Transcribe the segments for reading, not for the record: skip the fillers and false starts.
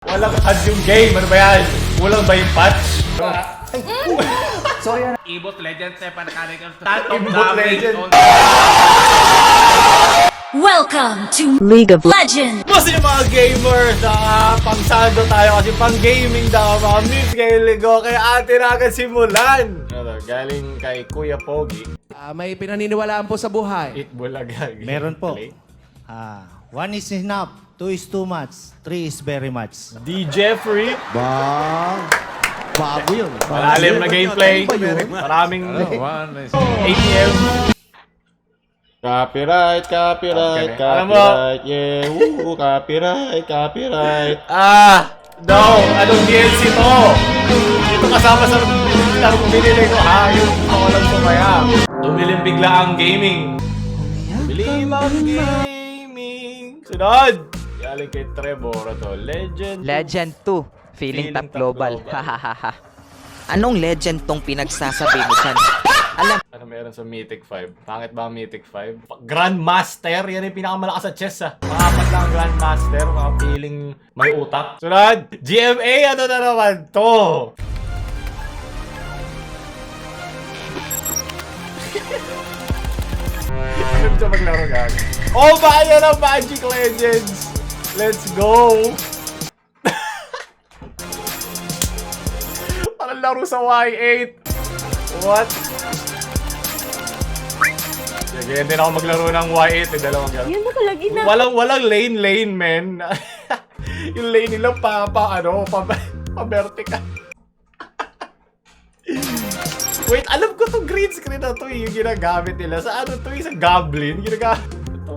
Walang ads yung game. Ano ba yan? Kulang ba yung patch? Sorry, Ibot Legends na panakanik ang Ibot Legends. Welcome to League of Legends! Mas yung mga gamers na pangsado tayo kasi pang gaming daw mga memes kay Ligo kaya atin agad simulan. Galing kay Kuya Pogi. may pinaniniwalaan po sa buhay. Eat Bulaga. Meron po. 1 is enough, 2 is too much, 3 is very much. D. Jeffrey. Bago yun. Malalim na gameplay. Maraming ATM. Copyright, Okay. copyright, Alam mo- copyright, yeah, woo, copyright, copyright. No! Anong DLC to? Dito kasama sa larong binili ko. Yung ako lang sumaya. Tumilim bigla ang gaming. Bilim ang gaming. Sunod! Galing kay Trevor to. Legend. Legend 2, Feeling Top Global. Global. Hahaha. Anong legend tong pinagsasabi mo dyan? Alam, Ano meron sa Mythic 5? Pangit ba ang Mythic 5? Grandmaster! Yan yung pinakamalakas sa chess Pangapat lang ang Grandmaster. Mga feeling may utak. Sunod! GMA! Ano na naman to? Alam siya maglaro gag. Oh, bayan ang Magic Legends! Let's go! Parang laro sa Y8. What? Sige, hindi na ako maglaro ng Y8. May dalawang gano'n. Yun nakalagi na. Walang lane, men. Yung lane nila pa vertical. Wait, alam ko tong green screen na to yung ginagamit nila. Sa ano to sa Goblin? Ginagamit ito.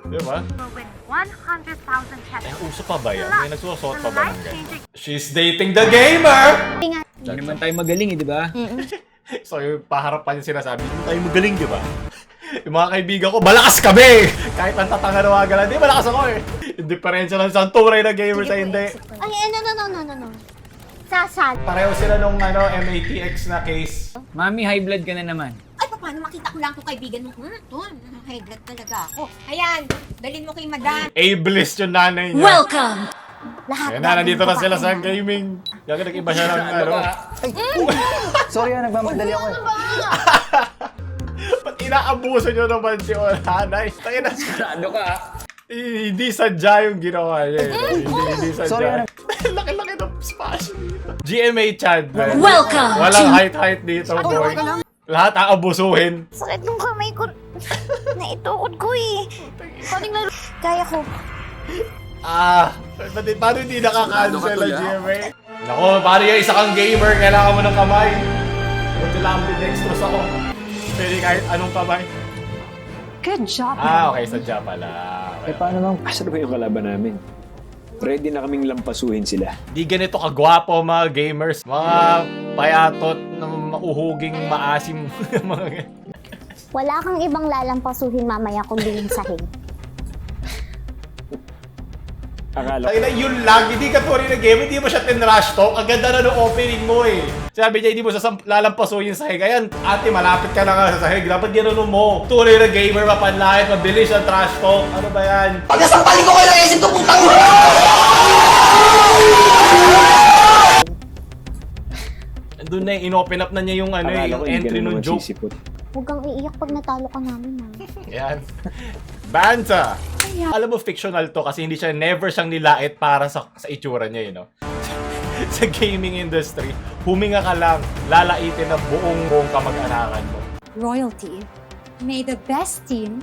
Diba? With 100,000 Eh, pesos. uso pa ba yan? May nagsusot pa ba ng ganyan? She's dating the gamer! Hindi naman tayo magaling di ba? So yung paharapan yung sinasabi, hindi tayo magaling, di ba? Yung mga kaibigan ko, malakas kami! Kahit ang tatanga na mga galan, di malakas ako eh. Yung diferensya lang sa tunay na gamer sa hindi. Ay, no. Sasal. Pareho sila nung MATX na case. Mami, high blood ka na naman. Ay, paano makita ko lang kung kaibigan mo? Doon, high blood talaga ako. Ayan, dalhin mo kay madam. Ableist yung nanay niya. Welcome! Lahat Ayan na, nandito na sila sa gaming. Gaga nag-iba siya ng Sorry, nagmamadali ako eh. Ba't inaabuso nyo naman si nanay? Tayo na. Sarado ka Hindi sadya yung ginawa niya. Hindi Sorry, sadya. Laki-laki ng splash dito. GMA Chad. man. Welcome Walang to- height dito, boy. Lahat aabusuhin. Sakit nung kamay ko. Naitukod ko eh. Paning laro. Kaya ko. Paano hindi nakaka-cancel ang GMA? Naku, paano yung isa kang gamer, kailangan mo ng kamay. Buti lang ambidextrous ako. Pwede kahit anong kamay. Good job. Okay, sadya pala. Okay. Paano bang pasado ba yung kalaban namin? Ready na kaming lampasuhin sila. Di ganito kagwapo mga gamers. Mga payatot na mauhuging maasim. Mga Wala kang ibang lalampasuhin mamaya kundi yung sahig. Akala Ay na yun lang, hindi ka tunay na game, hindi mo siya tinrush talk. Ang ganda na ng opening mo eh. Sabi niya, hindi mo lalampasuhin sa sahig. Ayan, ate, malapit ka na nga sa sahig. Dapat gano'n mo. Tunay na gamer, mapanlahit, mabilis ang trash talk. Ano ba yan? pagkasampalin ko kayo ng isip to putang mo! Andun na yung in-open up na niya yung, akala yung ko hindi entry ka ng naman joke. sisipot. Huwag kang iiyak pag natalo ka namin ha. Yan. Banta! Alam mo, fictional to kasi hindi siya, never siyang nilait para sa itsura niya, you know? Sa gaming industry, huminga ka lang, lalaitin na buong kamag-anakan mo. Royalty. May the best team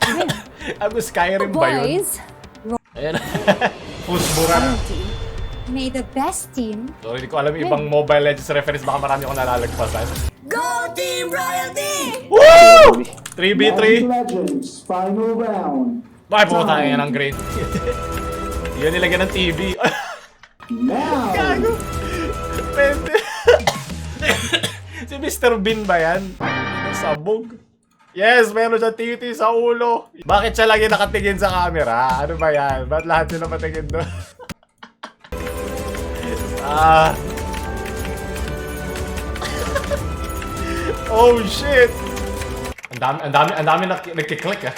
Ano, Skyrim ba yun? boys. Ayan. Pusbura. Royalty. May the best team. So, hindi ko alam yung ibang Mobile Legends reference, baka marami akong nalalagpasan. Go Team Royalty! Woo! 3v3. Legends, final round. Bakit pumunta yan ng grade? Yan nilagyan ng TV. Now, Gago. Pwede. Si Mr. Bean ba yan? Sabog. Yes, meron siya titi sa ulo. Bakit siya lagi nakatingin sa camera? Ano ba yan? Ba't lahat sila patingin doon? Oh shit! Ang dami nagkiklik ah.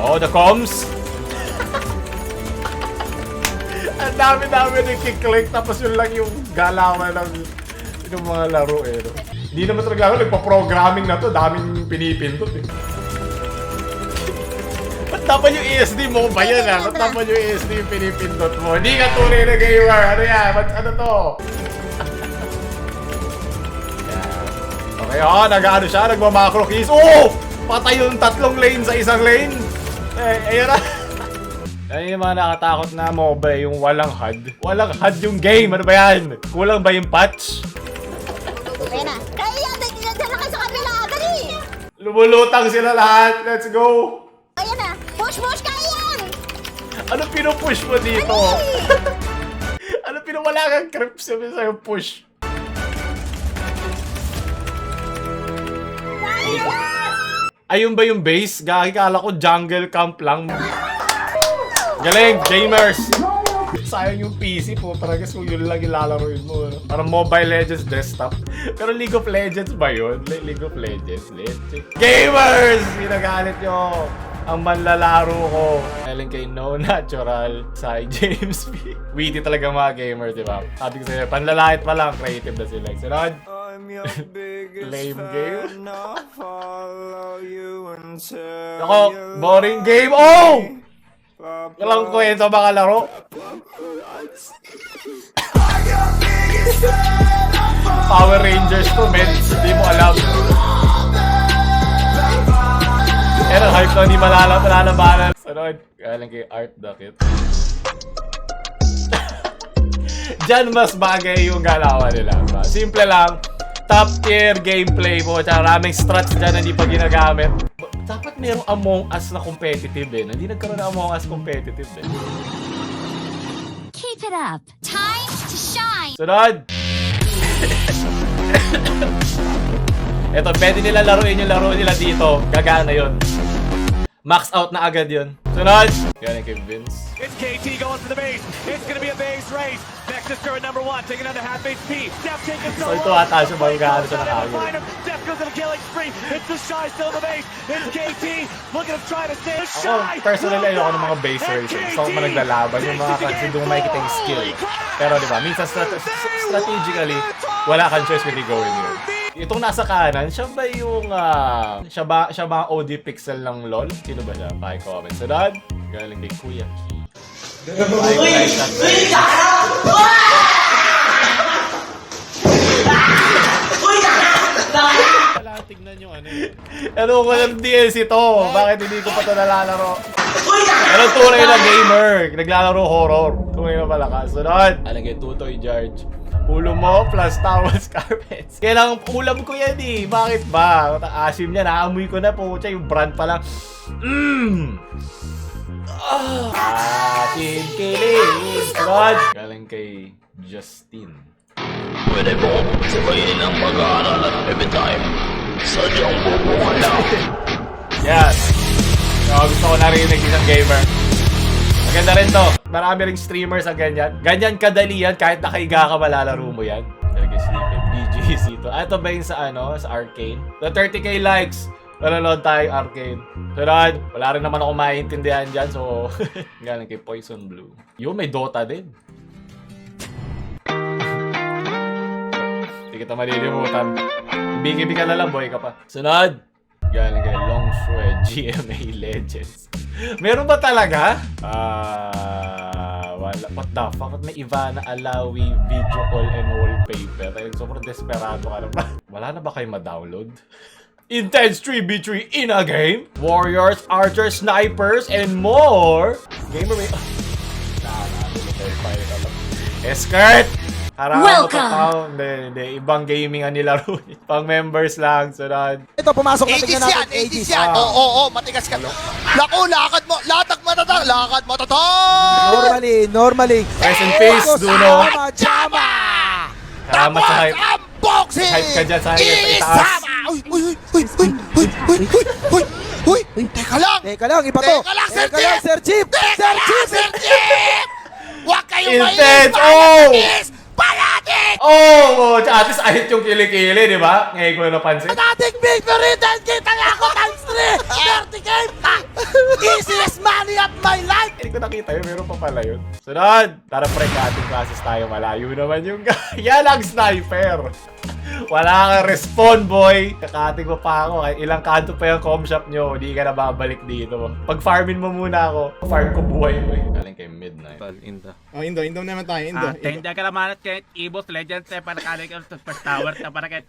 Oh, the comms. Ang dami-dami nagkiklik, tapos yun lang yung galawan ng mga laro eh. No? Hindi naman talaga ako, nagpa-programming na to, daming pinipindot eh. Ba't dapat yung ESD mo ba yan ah? Ba't dapat yung ESD yung pinipindot mo? Hindi ka tunay na gamer, ano yan? Ba't ano to? Okay, nag-ano siya, nagma-macro keys. Oh! Patay yung 3 lane sa isang lane. Ayun na. Ayun yung mga nakatakot na MOBA, yung walang HUD. Walang HUD yung game, ano ba yan? Kulang ba yung patch? Kaya na. Kaya yan! Diyan na kayo sa kabila! Dali! Lumulutang sila lahat, let's go! Kaya na! Push! Kaya yan! Ano pinupush mo dito? Ano wala kang creeps sabi sa'yo push? Ayun ba yung base? Gagi, kala ko jungle camp lang. Galing, gamers! Sayang yung PC po, talaga kung yun lang ilalaroin mo. Parang Mobile Legends desktop. Pero League of Legends ba yun? League of Legends. Gamers! Pinagalit nyo! Ang manlalaro ko. Galing kay No Natural, Sai James P. Witty talaga mga gamers, di ba? Sabi ko sa'yo, panlalait pa lang, creative na sila. Sunod! Lame game. Ako, boring game. Oh! Walang kwento baka laro. Power Rangers to, men. Hindi mo alam. Pero hype na hindi malalabanan. Sunod. Galing kay Art Ducket. Diyan mas bagay yung galawan nila. Ba? Simple lang. Top tier gameplay po. Tsaka maraming strats dyan na hindi pa ginagamit. Dapat merong Among Us na competitive eh. Hindi nagkaroon ng Among Us competitive eh. Keep it up! Time to shine! Sunod! Eto, pwede nila laruin yung laro nila dito. Gagana yun. Max out na agad yun. Sunod! Yan kay Vince. It's KT going for the base. It's gonna be a base race. Nexus current number 1, taking on the half HP. Steph taking So ito ata siya magkakaano siya nakagin. Steph goes on a killing spree. It's the Shy still in the base. It's KT looking to try to stay. Ako, personally, ayoko ng mga base racing. Gusto ko naglalaban yung mga kasi doon makikita yung skill. Pero di ba, minsan strategically, wala kang choice when you go in here. Itong nasa kanan, siya ba yung, siya ba ang OD pixel ng LOL? Sino ba siya? Paki-comment. Sunod, galing kay Kuya Ki. Wala, tignan yung ano yun. Ano ko ng DLC to? Bakit hindi ko pa ito nalalaro? Ano tunay na gamer? Naglalaro horror. Tunay na malakas. Sunod, alam kay Tutoy George. Ulo mo plus towels, carpets. Kailangan ulam ko yan eh. Bakit ba? Asim niya, naamoy ko na po. Yung brand pa lang. Asim kilig. Sunod, galing kay Justin. Pwede mo sabayin ang mag-aaral every time. Sadyang bubukan lang. Yes. So, gusto ko narinig isang gamer. Maganda rin to. Marami ring streamers ang ganyan. Ganyan kadali yan. Kahit nakahiga ka, malalaro mo yan. Talaga sleeping. BGC to. Ito ba yung sa ano? Sa Arcane? The 30k likes. Nanonood tayo Arcane. Sunod. Wala rin naman ako maintindihan dyan. So, galing kay Poison Blue. Yun, may Dota din. Hindi kita malilimutan. Bigi-bigi ka na lang, boy ka pa. Sunod. Galing kay Longsword GMA Legends. Meron ba talaga? Wala. What the fuck? May Ivana Alawi video call and wallpaper. Sobrang desperado ka na ba? Wala na ba kayo ma-download? Intense 3v3 in a game? Warriors, archers, snipers, and more! Gamer may... Skirt! Welcome! Hindi. Ibang gaming ang nilaro. Pang members lang. Sunod. Ito, pumasok na tingnan natin. Aegis yan! Oo, matigas ka. Naku, lakad mo! Lakad mo tatang! Lakad mo tatang! Normally. Rest in peace, Duno. Jama! Salamat sa hype. Unboxing! Hype ka dyan sa itaas. Uy! Teka lang! Teka lang, iba to. Teka lang, Sir Teka lang, Chief! Sir Chief! Sir Chief! Sir Chief! Huwag kayong Intense! mainis! Palatik! Oh! At least ahit yung kilikili, di ba? Ngayon ko na napansin. Palatik victory! Dahil kita nga ako times 3! 30 game! Easiest money of my life! Hindi ko nakita yun, meron pa pala yun. Sunod! Tara pre, cutting classes tayo. Malayo naman yung yan ang sniper! Wala kang respond, boy! Kakating mo pa ako. Kahit ilang kanto pa yung com shop nyo, hindi ka na babalik dito. Pag farmin mo muna ako, farm ko buhay mo eh. Galing kay midnight. Inda. Oh, Indo naman tayo, Indo. Tenda ka naman at kahit Evo's Legends para kalik ang first tower na para kahit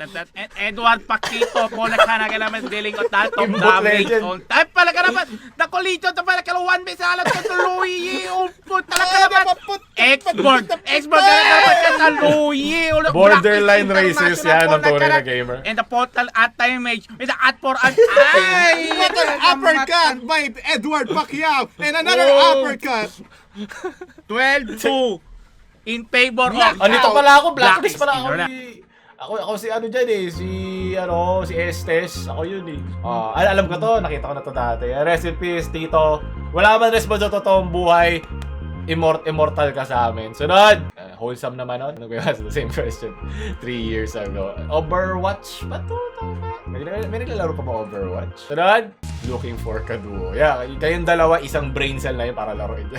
Edward Paquito po na ka naman dealing ko tal top damage on time pala ka naman nakolito ta pala ka 1 base alat ko tuloy put talaga naman export ka naman ka tuloy Borderline racist yan ang tunay na gamer. and the portal at time mage with the at for an ay Uppercut by Edward Pacquiao and another uppercut. 12-2 in favor of Andito pala ako, blacklist pala ako. Blacklist, Ako si ano dyan eh, si Estes, ako yun eh. Alam ko to, nakita ko na to dati. Rest in peace, Tito. Wala man response sa totoong buhay, immortal ka sa amin. Sunod! Wholesome naman nun. Ano ko yun? Same question. 3 years ago. Overwatch ba to? May naglalaro pa ba Overwatch? Sunod! Looking for kaduo. Yeah, kayong dalawa, isang brain cell na yun para laruin.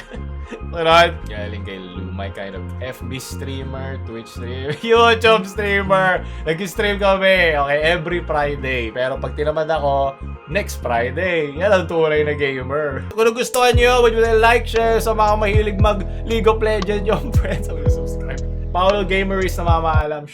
Sunod! Galing kay Lumay, kind of FB streamer, Twitch streamer, YouTube streamer. Nag-stream kami, okay, every Friday. Pero pag tinamad ako, next Friday. Yan ang tunay na gamer. Kung nagustuhan nyo, huwag nyo na like, share sa mga mahilig mag League of Legends yung friends. Subscribe. Paolo Gamer is na mamaalam.